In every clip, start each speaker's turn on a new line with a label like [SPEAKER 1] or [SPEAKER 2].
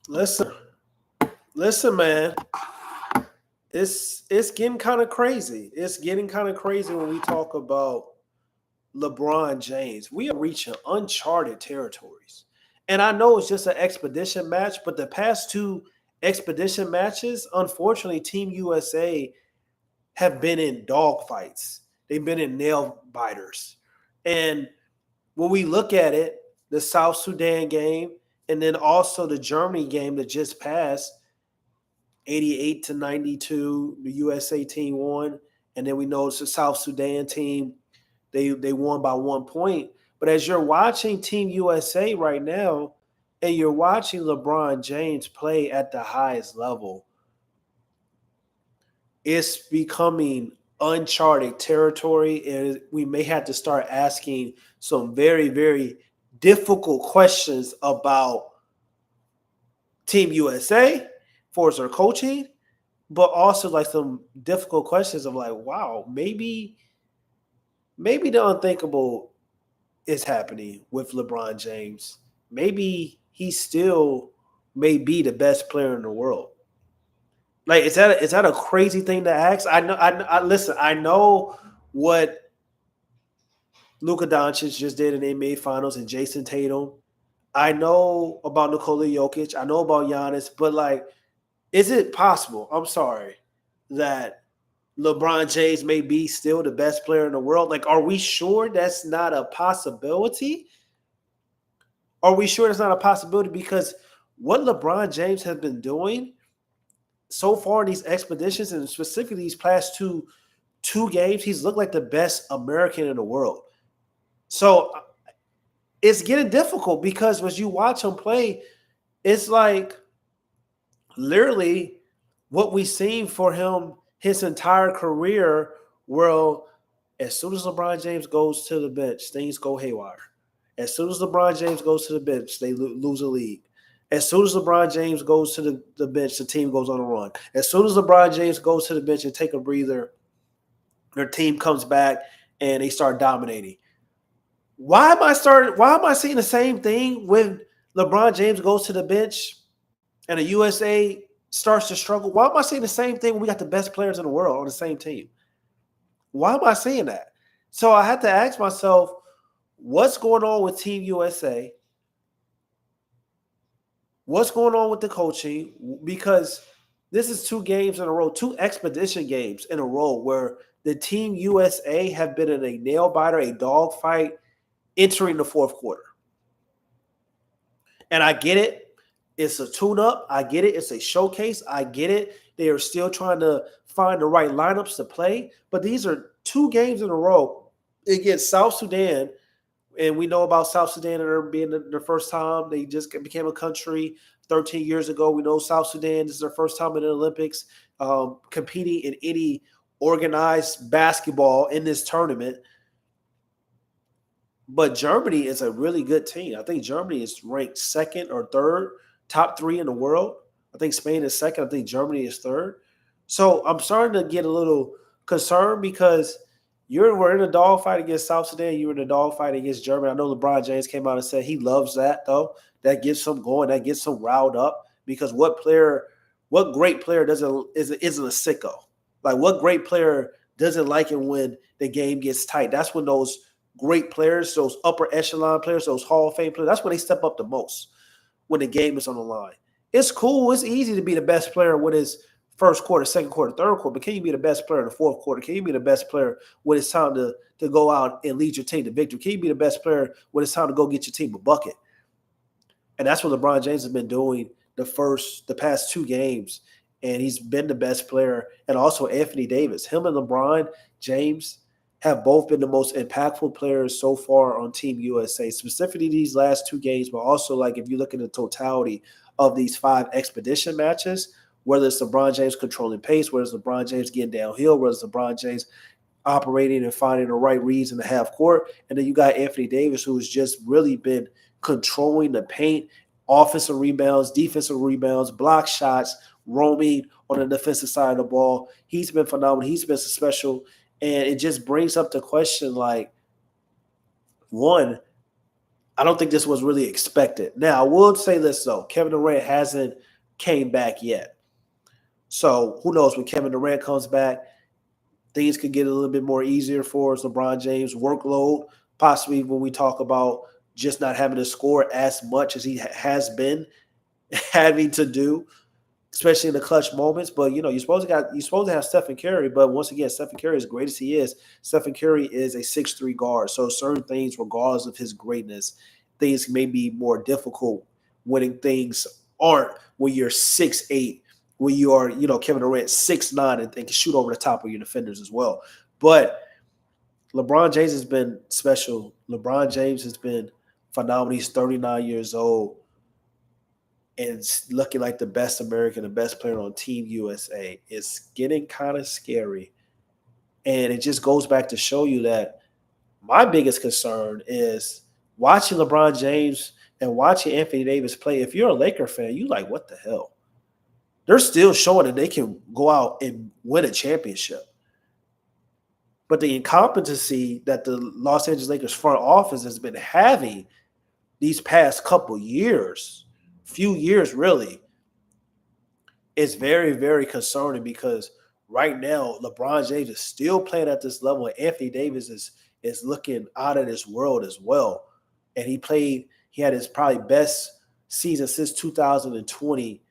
[SPEAKER 1] Listen, listen, man. It's getting kind of crazy. It's getting kind of crazy when we talk about LeBron James. We are reaching uncharted territories. And I know it's just an expedition match, but the past two expedition matches, unfortunately, Team USA have been in dogfights. They've been in nail biters. And when we look at it, the South Sudan game and then also the Germany game that just passed, 88 to 92, the USA team won. And then we know it's the South Sudan team. They won by 1 point. But as you're watching Team USA right now, and you're watching LeBron James play at the highest level, it's becoming uncharted territory, and we may have to start asking some very, very difficult questions about Team USA for their coaching, but also like some difficult questions of like, wow, maybe the unthinkable is happening with LeBron James. Maybe he still may be the best player in the world. Like, is that a crazy thing to ask? I know. I listen. I know what Luka Doncic just did in the NBA Finals and Jason Tatum. I know about Nikola Jokic. I know about Giannis. But like, is it possible? I'm sorry that LeBron James may be still the best player in the world. Like, are we sure that's not a possibility? Are we sure that's not a possibility? Because what LeBron James has been doing so far in these expeditions, and specifically these past two games, he's looked like the best American in the world. So it's getting difficult because as you watch him play, it's like literally what we've seen for him his entire career. Well, as soon as LeBron James goes to the bench, things go haywire. As soon as LeBron James goes to the bench, they lose a league. As soon as LeBron James goes to the bench, the team goes on a run. As soon as LeBron James goes to the bench and take a breather, their team comes back and they start dominating. Why am I seeing the same thing when LeBron James goes to the bench and the USA starts to struggle? Why am I seeing the same thing when we got the best players in the world on the same team? Why am I seeing that? So I had to ask myself, what's going on with Team USA? What's going on with the coaching? Because this is two games in a row, two expedition games in a row where the Team USA have been in a nail biter, a dogfight entering the fourth quarter. And I get it. It's a tune up. I get it. It's a showcase. I get it. They are still trying to find the right lineups to play. But these are two games in a row against South Sudan. And we know about South Sudan and being their first time. They just became a country 13 years ago. We know South Sudan, this is their first time in the Olympics, competing in any organized basketball in this tournament. But Germany is a really good team. I think Germany is ranked second or third, top three in the world. I think Spain is second. I think Germany is third. So I'm starting to get a little concerned because we're in a dogfight against South Sudan. You're in a dogfight against Germany. I know LeBron James came out and said he loves that, though. That gets him going. That gets him riled up. Because what great player isn't a sicko? Like, what great player doesn't like it when the game gets tight? That's when those great players, those upper echelon players, those Hall of Fame players, that's when they step up the most when the game is on the line. It's cool. It's easy to be the best player when it's first quarter, second quarter, third quarter, but can you be the best player in the fourth quarter? Can you be the best player when it's time to go out and lead your team to victory? Can you be the best player when it's time to go get your team a bucket? And that's what LeBron James has been doing the past two games, and he's been the best player. And also Anthony Davis. Him and LeBron James have both been the most impactful players so far on Team USA, specifically these last two games, but also like if you look at the totality of these five expedition matches, whether it's LeBron James controlling pace, whether it's LeBron James getting downhill, whether it's LeBron James operating and finding the right reads in the half court. And then you got Anthony Davis, who has just really been controlling the paint, offensive rebounds, defensive rebounds, block shots, roaming on the defensive side of the ball. He's been phenomenal. He's been special. And it just brings up the question, like, one, I don't think this was really expected. Now, I will say this though: Kevin Durant hasn't came back yet, so who knows when Kevin Durant comes back, things could get a little bit more easier for us. LeBron James workload, possibly when we talk about just not having to score as much as he has been having to do, especially in the clutch moments. But you're supposed to have Stephen Curry. But once again, Stephen Curry, as great as he is, Stephen Curry is a 6'3" guard. So certain things, regardless of his greatness, things may be more difficult when things aren't when you're 6'8", when you are, Kevin Durant 6'9" and can shoot over the top of your defenders as well. But LeBron James has been special. LeBron James has been phenomenal. He's 39 years old and it's looking like the best American, the best player on Team USA. It's getting kind of scary. And it just goes back to show you that my biggest concern is watching LeBron James and watching Anthony Davis play. If you're a Laker fan, you like, what the hell? They're still showing that they can go out and win a championship. But the incompetency that the Los Angeles Lakers front office has been having these past couple years, few years really, is very, very concerning because right now LeBron James is still playing at this level and Anthony Davis is looking out of this world as well. And he had his probably best season since 2020,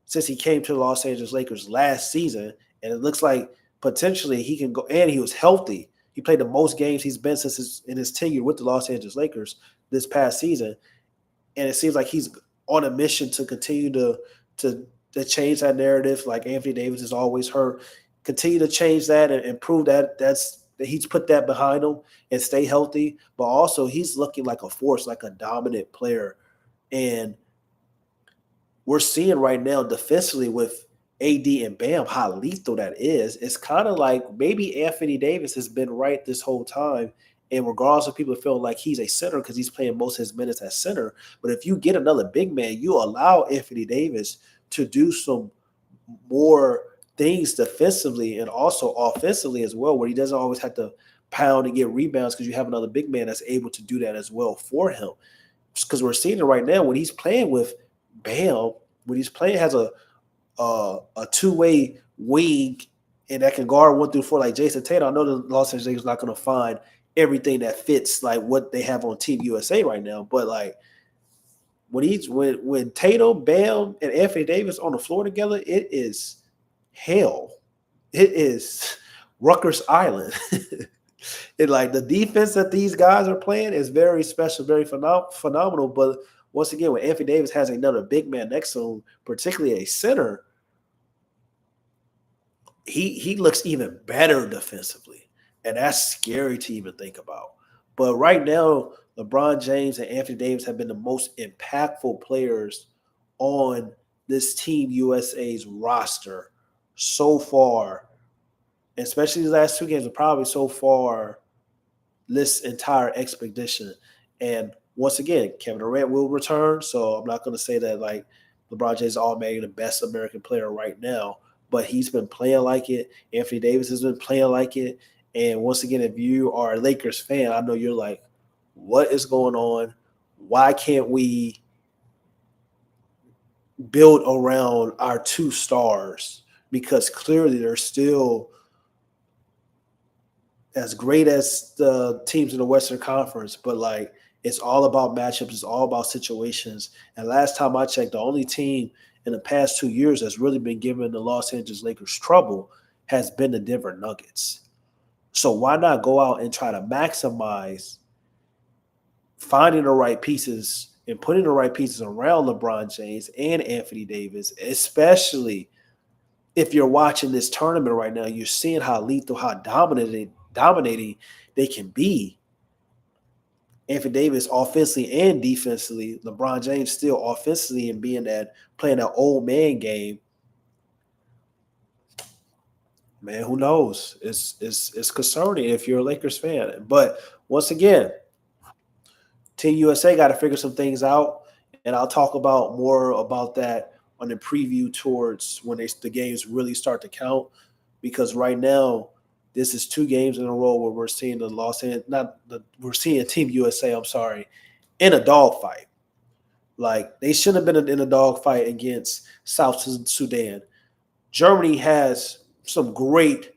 [SPEAKER 1] since he came to the Los Angeles Lakers last season. And it looks like potentially he can go, and he was healthy. He played the most games he's been in his tenure with the Los Angeles Lakers this past season. And it seems like he's on a mission to continue to change that narrative. Like Anthony Davis has always heard, continue to change that and prove that he's put that behind him and stay healthy. But also he's looking like a force, like a dominant player. And we're seeing right now defensively with AD and Bam how lethal that is. It's kind of like maybe Anthony Davis has been right this whole time. And regardless of people feeling like he's a center because he's playing most of his minutes at center. But if you get another big man, you allow Anthony Davis to do some more things defensively and also offensively as well, where he doesn't always have to pound and get rebounds because you have another big man that's able to do that as well for him. Because we're seeing it right now when he's playing with Bam, when he's playing has a two-way wing and that can guard 1 through 4 like Jason Tatum. I know the Los Angeles Lakers not going to find everything that fits like what they have on Team USA right now, but like when Tatum, Bam, and Anthony Davis on the floor together, it is hell. It is Rutgers Island. And like the defense that these guys are playing is very special, very phenomenal. But once again, when Anthony Davis has another big man next to him, particularly a center, he looks even better defensively. And that's scary to even think about. But right now, LeBron James and Anthony Davis have been the most impactful players on this Team USA's roster so far, especially these last 2 games, are probably so far this entire expedition. And once again, Kevin Durant will return, so I'm not going to say that like LeBron James is automatically the best American player right now, but he's been playing like it. Anthony Davis has been playing like it. And once again, if you are a Lakers fan, I know you're like, what is going on? Why can't we build around our 2 stars? Because clearly they're still as great as the teams in the Western Conference, but like it's all about matchups, it's all about situations. And last time I checked, the only team in the past 2 years that's really been giving the Los Angeles Lakers trouble has been the Denver Nuggets. So why not go out and try to maximize finding the right pieces and putting the right pieces around LeBron James and Anthony Davis, especially if you're watching this tournament right now, you're seeing how lethal, how dominating they can be. Anthony Davis offensively and defensively, LeBron James still offensively and playing that old man game. Man, who knows? It's concerning if you're a Lakers fan. But once again, Team USA got to figure some things out, and I'll talk about more about that on the preview towards when the games really start to count. Because right now, this is 2 games in a row where we're seeing we're seeing Team USA. I'm sorry, in a dogfight. Like they shouldn't have been in a dogfight against South Sudan. Germany has some great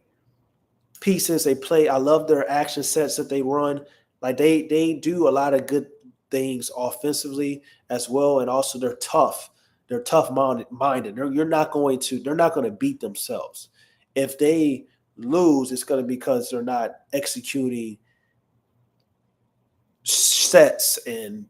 [SPEAKER 1] pieces. They play. I love their action sets that they run. Like they do a lot of good things offensively as well, and also they're tough. They're tough minded. They're not going to beat themselves. If they lose, it's going to be because they're not executing sets and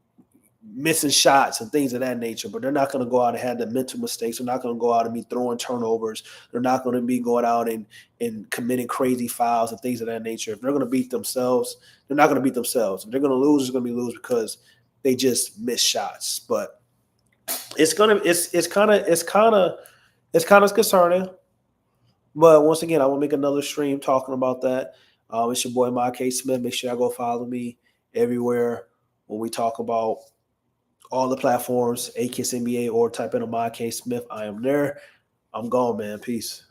[SPEAKER 1] missing shots and things of that nature, but they're not going to go out and have the mental mistakes. They're not going to go out and be throwing turnovers. They're not going to be going out and committing crazy fouls and things of that nature. If they're going to beat themselves, they're not going to beat themselves. If they're going to lose, it's going to be lose because they just miss shots. But it's kind of concerning. But once again, I will make another stream talking about that. It's your boy Mike K. Smith. Make sure y'all go follow me everywhere when we talk about all the platforms, AKIS NBA, or type in a Mike K. Smith. I am there. I'm gone, man. Peace.